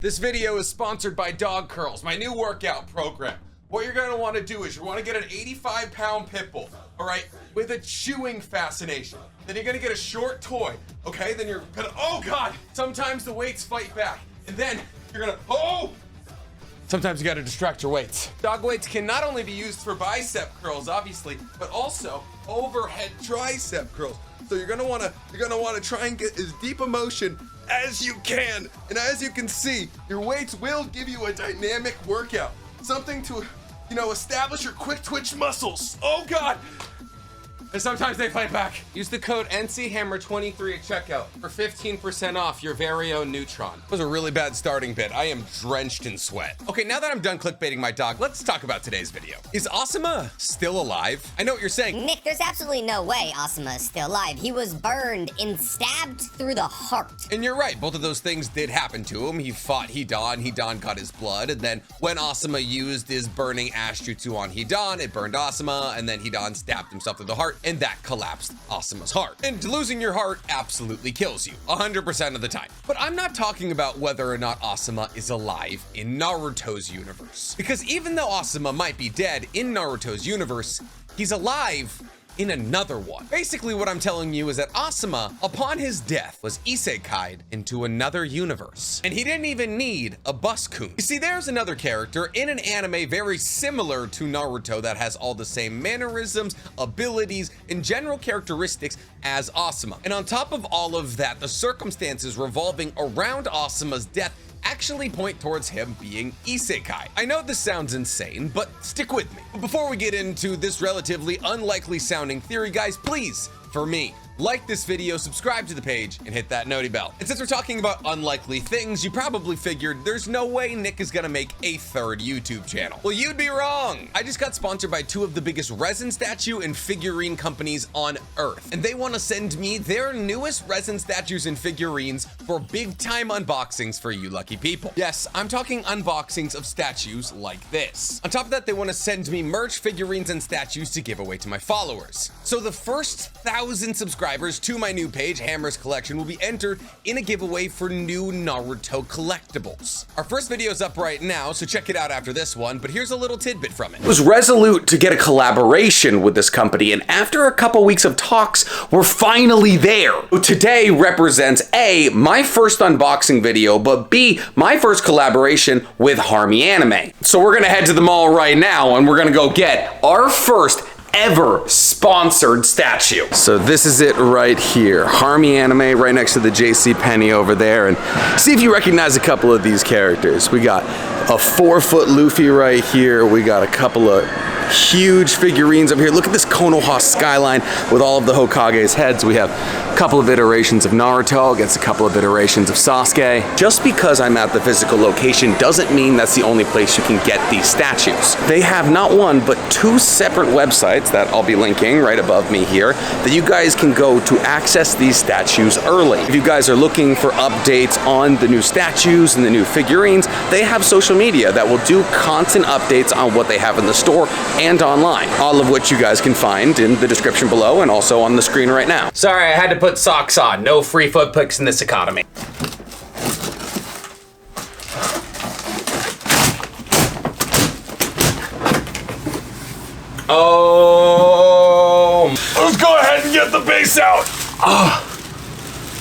This video is sponsored by Dog Curls, my new workout program. What you're gonna wanna do is you wanna get an 85-pound pit bull, all right, with a chewing fascination. Then you're gonna get a short toy, okay? Then you're gonna, oh God! Sometimes the weights fight back. And then you're gonna, oh! Sometimes you gotta distract your weights. Dog weights can not only be used for bicep curls, obviously, but also overhead tricep curls. So you're gonna wanna try and get as deep a motion as you can. And as you can see, your weights will give you a dynamic workout. Something to, establish your quick twitch muscles. Oh God! And sometimes they fight back. Use the code NCHammer23 at checkout for 15% off your very own Neutron. That was a really bad starting bit. I am drenched in sweat. Okay, now that I'm done clickbaiting my dog, let's talk about today's video. Is Asuma still alive? I know what you're saying. Nick, there's absolutely no way Asuma is still alive. He was burned and stabbed through the heart. And you're right, both of those things did happen to him. He fought Hidan got his blood, and then when Asuma used his burning ash jutsu on Hidan, it burned Asuma, and then Hidan stabbed himself through the heart, and that collapsed Asuma's heart. And losing your heart absolutely kills you, 100% of the time. But I'm not talking about whether or not Asuma is alive in Naruto's universe. Because even though Asuma might be dead in Naruto's universe, he's alive in another one. Basically what I'm telling you is that Asuma, upon his death, was isekai'd into another universe. And he didn't even need a bus-kun. You see, there's another character in an anime very similar to Naruto that has all the same mannerisms, abilities, and general characteristics as Asuma. And on top of all of that, the circumstances revolving around Asuma's death actually point towards him being isekai. I know this sounds insane, but stick with me. But before we get into this relatively unlikely sounding theory, guys, please, for me, like this video, subscribe to the page, and hit that noti bell. And since we're talking about unlikely things, you probably figured there's no way Nick is gonna make a third YouTube channel. Well, you'd be wrong. I just got sponsored by two of the biggest resin statue and figurine companies on Earth, and they wanna send me their newest resin statues and figurines for big time unboxings for you lucky people. Yes, I'm talking unboxings of statues like this. On top of that, they wanna send me merch, figurines, and statues to give away to my followers. So the first 1,000 subscribers to my new page, Hammer's Collection, will be entered in a giveaway for new Naruto collectibles. Our first video is up right now, so check it out after this one, but here's a little tidbit from it. I was resolute to get a collaboration with this company, and after a couple weeks of talks, we're finally there. Today represents A, my first unboxing video, but B, my first collaboration with Harmmy Anime. So we're gonna head to the mall right now, and we're gonna go get our first ever sponsored statue. So this is it right here. Harmmy Anime right next to the JCPenney over there, and see if you recognize a couple of these characters. We got a 4-foot Luffy right here. We got a couple of huge figurines over here. Look at this Konoha skyline with all of the Hokage's heads. We have a couple of iterations of Naruto against a couple of iterations of Sasuke. Just because I'm at the physical location doesn't mean that's the only place you can get these statues. They have not one, but 2 separate websites that I'll be linking right above me here that you guys can go to access these statues early. If you guys are looking for updates on the new statues and the new figurines, they have social media that will do constant updates on what they have in the store and online, all of which you guys can find in the description below and also on the screen right now. Sorry, I had to put socks on. No free foot pics in this economy. Oh, let's go ahead and get the base out. Oh,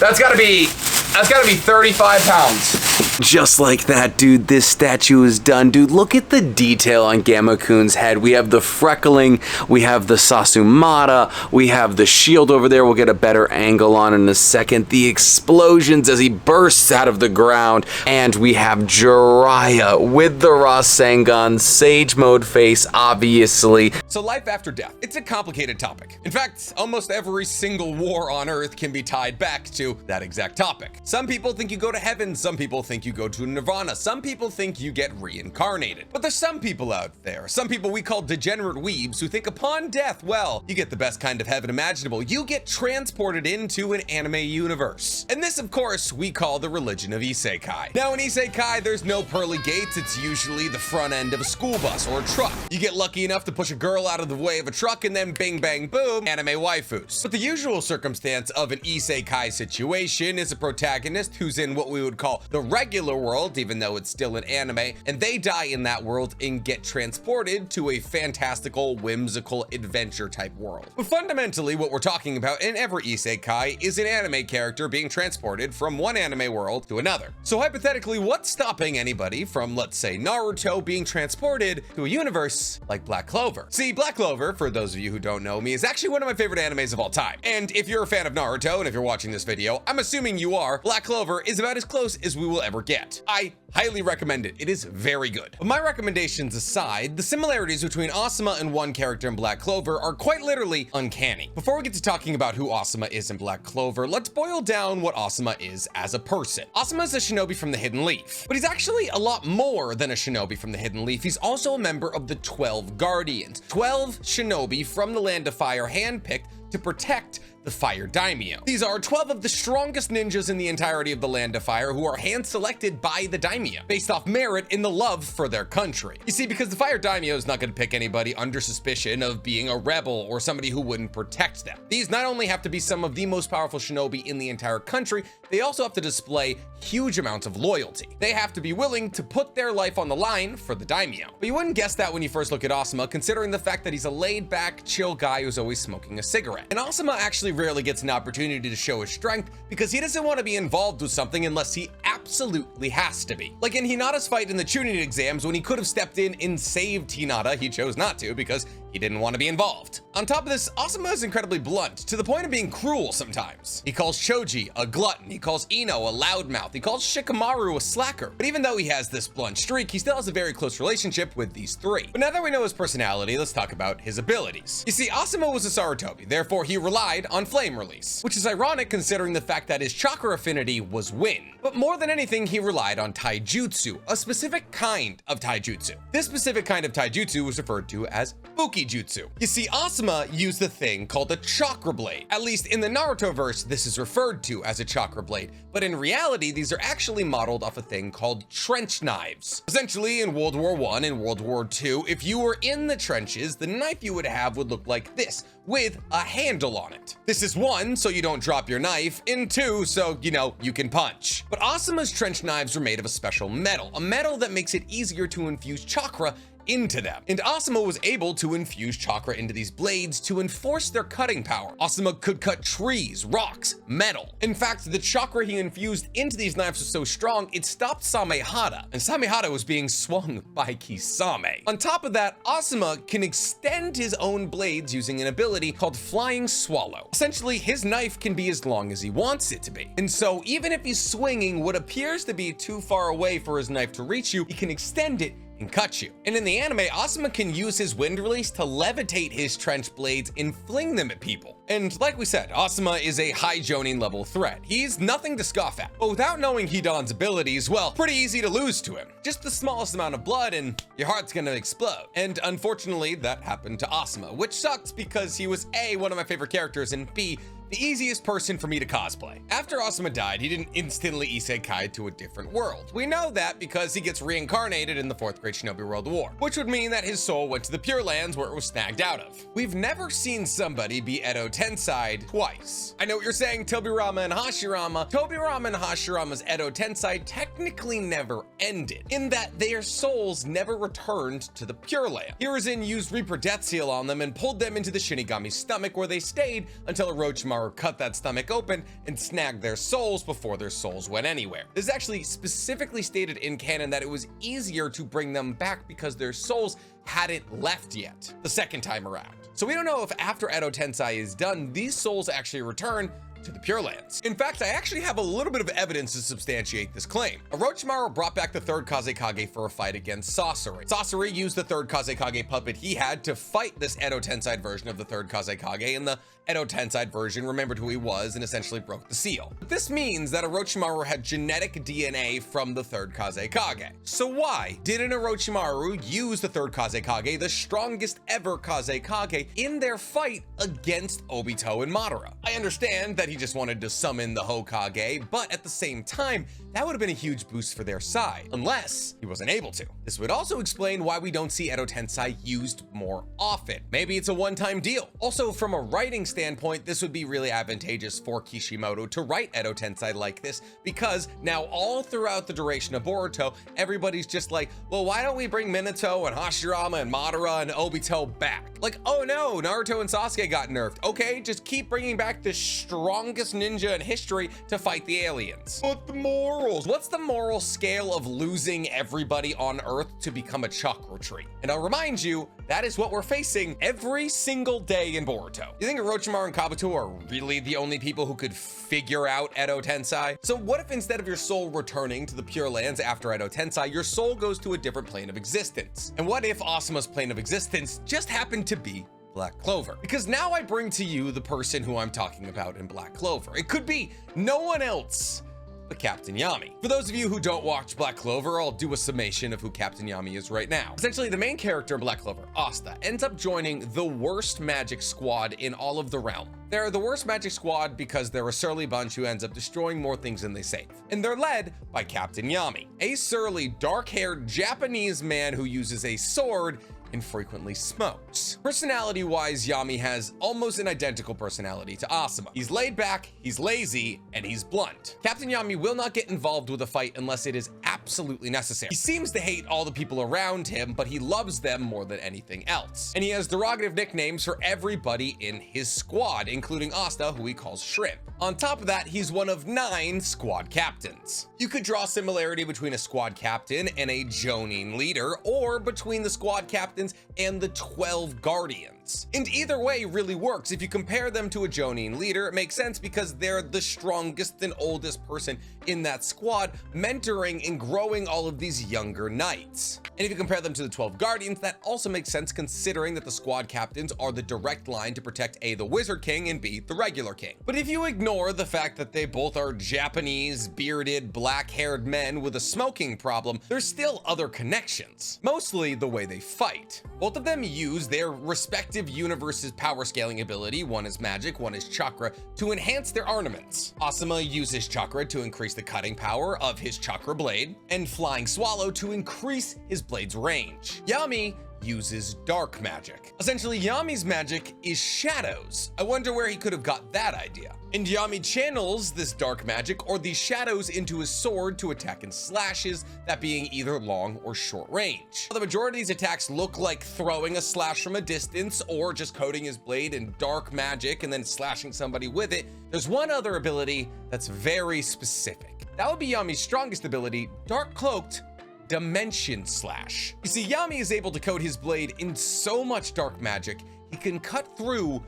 that's gotta be 35 pounds. Just like that, dude, this statue is done. Dude, look at the detail on Gamma-kun's head. We have the freckling, we have the Sasumata, we have the shield over there. We'll get a better angle on in a second. The explosions as he bursts out of the ground. And we have Jiraiya with the Rasengan, Sage Mode face, obviously. So life after death, it's a complicated topic. In fact, almost every single war on Earth can be tied back to that exact topic. Some people think you go to heaven, some people think you go to nirvana, some people think you get reincarnated. But there's some people out there, some people we call degenerate weebs, who think upon death, well, you get the best kind of heaven imaginable. You get transported into an anime universe. And this, of course, we call the religion of isekai. Now in isekai, there's no pearly gates. It's usually the front end of a school bus or a truck. You get lucky enough to push a girl out of the way of a truck and then bing bang boom, anime waifus. But the usual circumstance of an isekai situation is a protagonist who's in what we would call the regular regular world, even though it's still an anime, and they die in that world and get transported to a fantastical, whimsical adventure type world. But fundamentally, what we're talking about in every isekai is an anime character being transported from one anime world to another. So hypothetically, what's stopping anybody from, let's say, Naruto being transported to a universe like Black Clover? See, Black Clover, for those of you who don't know me, is actually one of my favorite animes of all time. And if you're a fan of Naruto, and if you're watching this video, I'm assuming you are, Black Clover is about as close as we will ever get. I highly recommend it. It is very good. But my recommendations aside, the similarities between Asuma and one character in Black Clover are quite literally uncanny. Before we get to talking about who Asuma is in Black Clover, let's boil down what Asuma is as a person. Asuma is a shinobi from the Hidden Leaf, but he's actually a lot more than a shinobi from the Hidden Leaf. He's also a member of the 12 Guardians, 12 shinobi from the Land of Fire handpicked to protect the Fire Daimyo. These are 12 of the strongest ninjas in the entirety of the Land of Fire who are hand-selected by the Daimyo based off merit in the love for their country. You see, because the Fire Daimyo is not going to pick anybody under suspicion of being a rebel or somebody who wouldn't protect them. These not only have to be some of the most powerful shinobi in the entire country, they also have to display huge amounts of loyalty. They have to be willing to put their life on the line for the Daimyo. But you wouldn't guess that when you first look at Asuma, considering the fact that he's a laid-back, chill guy who's always smoking a cigarette. And Asuma actually rarely gets an opportunity to show his strength because he doesn't want to be involved with something unless he absolutely has to be. Like in Hinata's fight in the Chunin exams when he could have stepped in and saved Hinata, he chose not to because he didn't want to be involved. On top of this, Asuma is incredibly blunt, to the point of being cruel sometimes. He calls Choji a glutton, he calls Ino a loudmouth, he calls Shikamaru a slacker. But even though he has this blunt streak, he still has a very close relationship with these three. But now that we know his personality, let's talk about his abilities. You see, Asuma was a Sarutobi, therefore he relied on flame release, which is ironic considering the fact that his chakra affinity was wind. But more than anything, he relied on taijutsu, a specific kind of taijutsu. This specific kind of taijutsu was referred to as Bukijutsu. You see, Asuma used the thing called a chakra blade. At least in the Naruto verse, this is referred to as a chakra blade, but in reality, these are actually modeled off a thing called trench knives. Essentially, in World War I and World War II, if you were in the trenches, the knife you would have would look like this, with a handle on it. This is one, so you don't drop your knife, and two, so, you can punch. But Asuma's trench knives are made of a special metal, a metal that makes it easier to infuse chakra into them. And Asuma was able to infuse chakra into these blades to enforce their cutting power. Asuma could cut trees, rocks, metal. In fact, the chakra he infused into these knives was so strong, it stopped Samehada, and Samehada was being swung by Kisame. On top of that, Asuma can extend his own blades using an ability called Flying Swallow. Essentially, his knife can be as long as he wants it to be. And so even if he's swinging what appears to be too far away for his knife to reach you, he can extend it and cut you. And in the anime, Asuma can use his wind release to levitate his trench blades and fling them at people. And like we said, Asuma is a high Jonin level threat. He's nothing to scoff at. But without knowing Hidan's abilities, well, pretty easy to lose to him. Just the smallest amount of blood and your heart's gonna explode. And unfortunately, that happened to Asuma, which sucks because he was A, one of my favorite characters, and B, the easiest person for me to cosplay. After Asuma died, he didn't instantly isekai to a different world. We know that because he gets reincarnated in the 4th Great Shinobi World War, which would mean that his soul went to the Pure Lands where it was snagged out of. We've never seen somebody be Edo Tensei twice. I know what you're saying, Tobirama and Hashirama. Tobirama and Hashirama's Edo Tensei technically never ended, in that their souls never returned to the Pure Land. Hiruzen used Reaper Death Seal on them and pulled them into the Shinigami's stomach where they stayed until Orochimaru cut that stomach open and snagged their souls before their souls went anywhere. This is actually specifically stated in canon that it was easier to bring them back because their souls hadn't left yet the second time around. So we don't know if after Edo Tensei is done, these souls actually return to the Pure Lands. In fact, I actually have a little bit of evidence to substantiate this claim. Orochimaru brought back the 3rd Kazekage for a fight against Sasori. Sasori used the 3rd Kazekage puppet he had to fight this Edo Tensei version of the 3rd Kazekage, and the Edo Tensei version remembered who he was and essentially broke the seal. But this means that Orochimaru had genetic DNA from the 3rd Kazekage. So why didn't Orochimaru use the 3rd Kazekage, the strongest ever Kazekage, in their fight against Obito and Madara? I understand that he just wanted to summon the Hokage, but at the same time, that would have been a huge boost for their side, unless he wasn't able to. This would also explain why we don't see Edo Tensei used more often. Maybe it's a one-time deal. Also, from a writing standpoint, this would be really advantageous for Kishimoto to write Edo Tensei like this, because now all throughout the duration of Boruto, everybody's just like, well, why don't we bring Minato and Hashirama and Madara and Obito back? Like, oh no, Naruto and Sasuke got nerfed. Okay, just keep bringing back the strongest ninja in history to fight the aliens. But the morals, what's the moral scale of losing everybody on Earth to become a chakra tree? And I'll remind you, that is what we're facing every single day in Boruto. You think Orochimaru and Kabuto are really the only people who could figure out Edo Tensei? So what if instead of your soul returning to the Pure Lands after Edo Tensei, your soul goes to a different plane of existence? And what if Asuma's plane of existence just happened to be Black Clover? Because now I bring to you the person who I'm talking about in Black Clover. It could be no one else but Captain Yami. For those of you who don't watch Black Clover, I'll do a summation of who Captain Yami is right now. Essentially, the main character in Black Clover, Asta, ends up joining the worst magic squad in all of the realm. They're the worst magic squad because they're a surly bunch who ends up destroying more things than they save. And they're led by Captain Yami, a surly, dark-haired Japanese man who uses a sword and frequently smokes. Personality-wise, Yami has almost an identical personality to Asuma. He's laid back, he's lazy, and he's blunt. Captain Yami will not get involved with a fight unless it is absolutely necessary. He seems to hate all the people around him, but he loves them more than anything else. And he has derogative nicknames for everybody in his squad, including Asta, who he calls Shrimp. On top of that, he's one of 9 squad captains. You could draw similarity between a squad captain and a Jonin leader, or between the squad captains and the 12 guardians. And either way really works. If you compare them to a Jonin leader, it makes sense because they're the strongest and oldest person in that squad, mentoring and growing all of these younger knights. And if you compare them to the 12 guardians, that also makes sense considering that the squad captains are the direct line to protect A, the Wizard King, and B, the regular king. But if you ignore the fact that they both are Japanese, bearded, black-haired men with a smoking problem, there's still other connections, mostly the way they fight. Both of them use their respective universe's power scaling ability, one is magic, one is chakra, to enhance their armaments. Asuma uses chakra to increase the cutting power of his chakra blade, and Flying Swallow to increase his blade's range. Yami uses dark magic. Essentially, Yami's magic is shadows. I wonder where he could have got that idea. And Yami channels this dark magic or these shadows into his sword to attack in slashes, that being either long or short range. The majority of these attacks look like throwing a slash from a distance or just coating his blade in dark magic and then slashing somebody with it. There's one other ability that's very specific. That would be Yami's strongest ability, Dark Cloaked Dimension Slash. You see, Yami is able to coat his blade in so much dark magic, he can cut through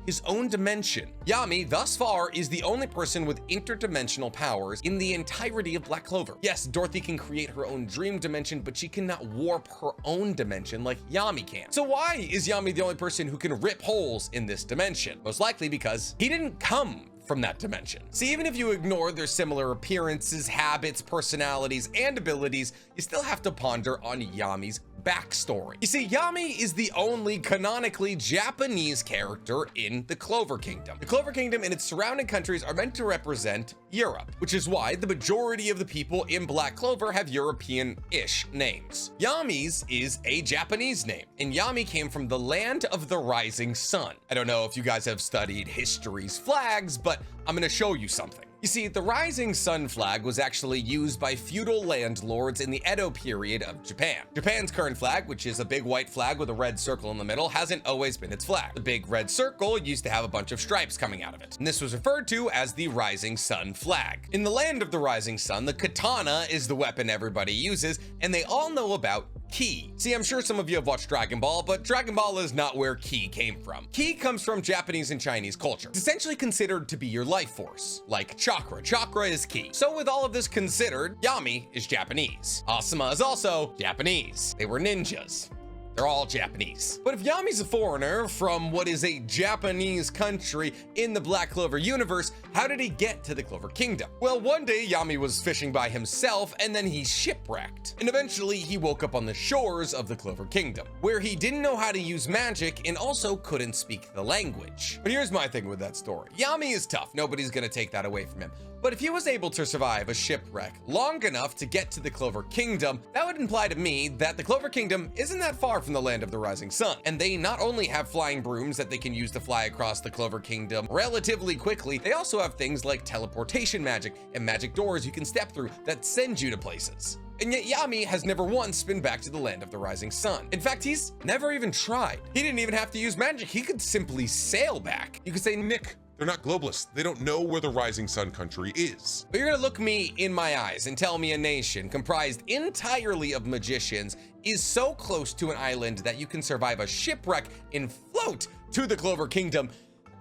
his own dimension. Yami, thus far, is the only person with interdimensional powers in the entirety of Black Clover. Yes, Dorothy can create her own dream dimension, but she cannot warp her own dimension like Yami can. So why is Yami the only person who can rip holes in this dimension? Most likely because he didn't come from that dimension. See, even if you ignore their similar appearances, habits, personalities, and abilities, you still have to ponder on Yami's backstory. You see, Yami is the only canonically Japanese character in the Clover Kingdom. The Clover Kingdom and its surrounding countries are meant to represent Europe, which is why the majority of the people in Black Clover have European-ish names. Yami's is a Japanese name, and Yami came from the land of the rising sun. I don't know if you guys have studied history's flags, but I'm gonna show you something. You see, the rising sun flag was actually used by feudal landlords in the Edo period of Japan. Japan's current flag, which is a big white flag with a red circle in the middle, hasn't always been its flag. The big red circle used to have a bunch of stripes coming out of it, and this was referred to as the rising sun flag. In the land of the rising sun, the katana is the weapon everybody uses, and they all know about ki. See, I'm sure some of you have watched Dragon Ball, but Dragon Ball is not where ki came from. Ki comes from Japanese and Chinese culture. It's essentially considered to be your life force, like chakra. Chakra is ki. So with all of this considered, Yami is Japanese. Asuma is also Japanese. They were ninjas. They're all Japanese. But if Yami's a foreigner from what is a Japanese country in the Black Clover universe, how did he get to the Clover Kingdom? Well, one day Yami was fishing by himself and then he shipwrecked. And eventually he woke up on the shores of the Clover Kingdom, where he didn't know how to use magic and also couldn't speak the language. But here's my thing with that story. Yami is tough. Nobody's gonna take that away from him. But if he was able to survive a shipwreck long enough to get to the Clover Kingdom, that would imply to me that the Clover Kingdom isn't that far from the land of the rising sun. And they not only have flying brooms that they can use to fly across the Clover Kingdom relatively quickly, they also have things like teleportation magic and magic doors you can step through that send you to places. And yet Yami has never once been back to the land of the rising sun. In fact, he's never even tried. He didn't even have to use magic. He could simply sail back. You could say, Nick, They're not globalists. They don't know where the rising sun country is. but you're gonna look me in my eyes and tell me a nation comprised entirely of magicians is so close to an island that you can survive a shipwreck and float to the Clover Kingdom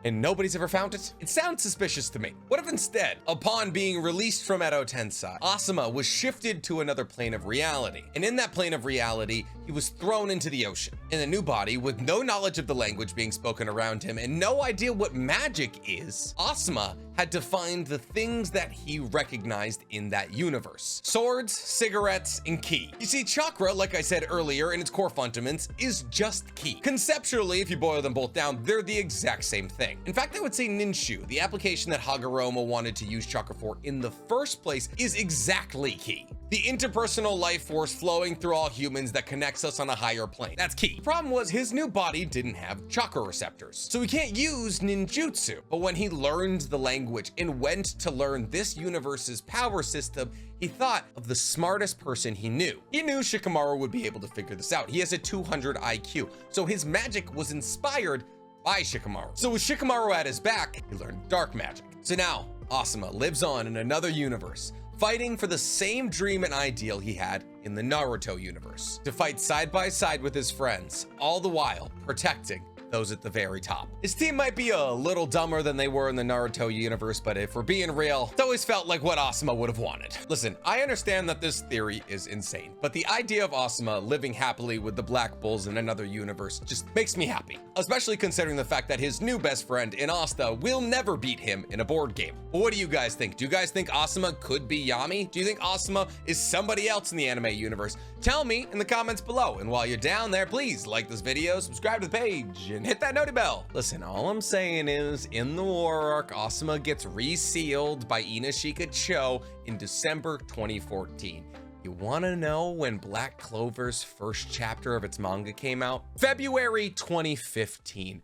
and nobody's ever found it? It sounds suspicious to me. What if instead, upon being released from Edo Tensei, Asuma was shifted to another plane of reality? And in that plane of reality, he was thrown into the ocean in a new body with no knowledge of the language being spoken around him and no idea what magic is. Asuma had to find the things that he recognized in that universe. Swords, cigarettes, and ki. You see, chakra, like I said earlier, in its core fundamentals, is just ki. Conceptually, if you boil them both down, they're the exact same thing. In fact, I would say Ninshu, the application that Hagoromo wanted to use chakra for in the first place, is exactly ki. The interpersonal life force flowing through all humans that connects us on a higher plane. That's key. The problem was his new body didn't have chakra receptors, so he can't use ninjutsu. But when he learned the language and went to learn this universe's power system, he thought of the smartest person he knew. He knew Shikamaru would be able to figure this out. He has a 200 IQ, so his magic was inspired by Shikamaru. So with Shikamaru at his back, he learned dark magic. So now, Asuma lives on in another universe, fighting for the same dream and ideal he had in the Naruto universe, to fight side by side with his friends, all the while protecting those at the very top. His team might be a little dumber than they were in the Naruto universe, but if we're being real, it always felt like what Asuma would have wanted. Listen, I understand that this theory is insane, but the idea of Asuma living happily with the Black Bulls in another universe just makes me happy, especially considering the fact that his new best friend in Asta will never beat him in a board game. But what do you guys think? Do you guys think Asuma could be Yami? Do you think Asuma is somebody else in the anime universe? Tell me in the comments below, and while you're down there, please like this video, subscribe to the page, and hit that noti bell. Listen, all I'm saying is, in the war arc, Asuma gets resealed by Inashika Cho in December 2014. You wanna know when Black Clover's first chapter of its manga came out? February 2015.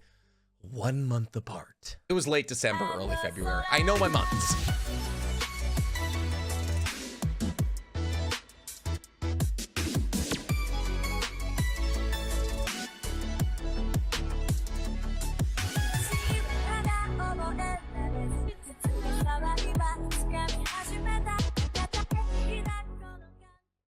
1 month apart. It was late December, early February. I know my months.